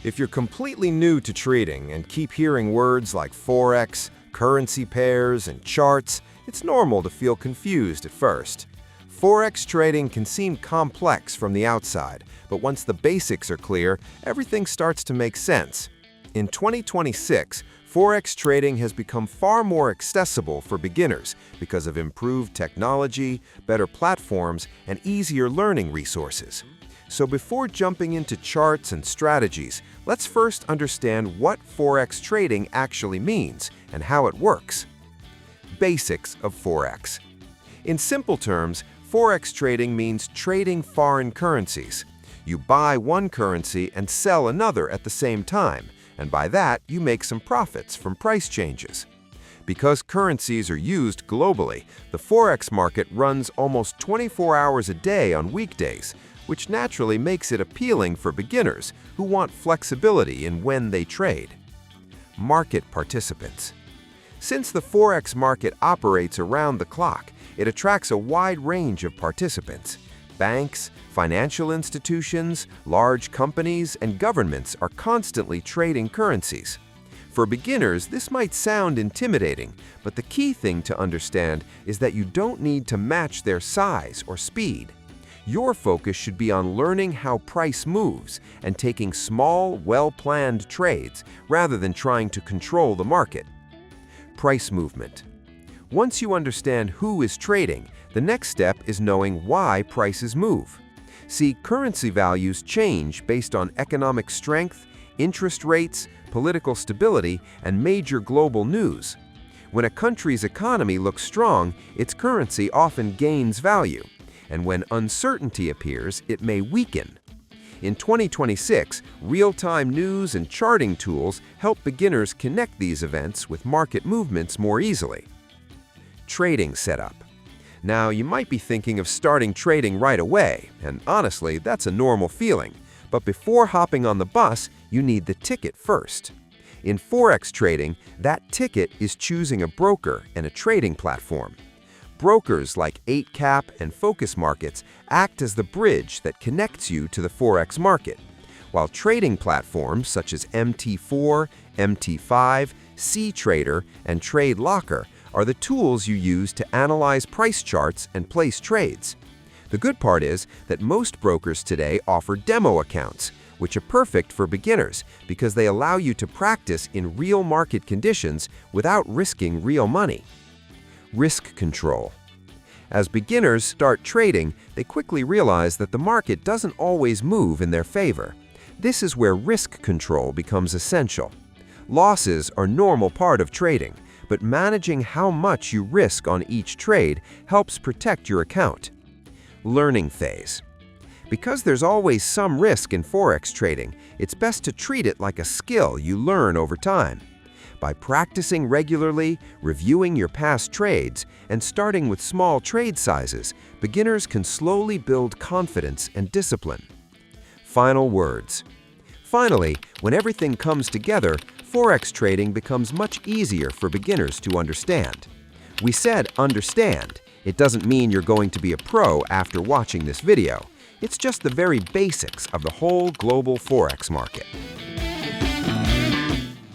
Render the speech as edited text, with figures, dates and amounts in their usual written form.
If you're completely new to trading and keep hearing words like Forex, currency pairs, and charts, it's normal to feel confused at first. Forex trading can seem complex from the outside, but once the basics are clear, everything starts to make sense. In 2026, Forex trading has become far more accessible for beginners because of improved technology, better platforms, and easier learning resources. So before jumping into charts and strategies, let's first understand what Forex trading actually means and how it works. Basics of Forex. In simple terms, Forex trading means trading foreign currencies. You buy one currency and sell another at the same time, and by that, you make some profits from price changes. Because currencies are used globally, the Forex market runs almost 24 hours a day on weekdays, which naturally makes it appealing for beginners who want flexibility in when they trade. Market participants. Since the Forex market operates around the clock, it attracts a wide range of participants. Banks, financial institutions, large companies, and governments are constantly trading currencies. For beginners, this might sound intimidating, but the key thing to understand is that you don't need to match their size or speed. Your focus should be on learning how price moves and taking small, well-planned trades rather than trying to control the market. Price movement. Once you understand who is trading, the next step is knowing why prices move. See, currency values change based on economic strength, interest rates, political stability, and major global news. When a country's economy looks strong, its currency often gains value, and when uncertainty appears, it may weaken. In 2026, real-time news and charting tools help beginners connect these events with market movements more easily. Trading setup. Now, you might be thinking of starting trading right away, and honestly, that's a normal feeling. But before hopping on the bus, you need the ticket first. In Forex trading, that ticket is choosing a broker and a trading platform. Brokers like 8cap and Focus Markets act as the bridge that connects you to the Forex market, while trading platforms such as MT4, MT5, cTrader, and TradeLocker are the tools you use to analyze price charts and place trades. The good part is that most brokers today offer demo accounts, which are perfect for beginners because they allow you to practice in real market conditions without risking real money. Risk control. As beginners start trading, they quickly realize that the market doesn't always move in their favor. This is where risk control becomes essential. Losses are a normal part of trading, but managing how much you risk on each trade helps protect your account. Learning phase. Because there's always some risk in Forex trading, it's best to treat it like a skill you learn over time. By practicing regularly, reviewing your past trades, and starting with small trade sizes, beginners can slowly build confidence and discipline. Final words. Finally, when everything comes together, Forex trading becomes much easier for beginners to understand. We said understand. It doesn't mean you're going to be a pro after watching this video. It's just the very basics of the whole global Forex market.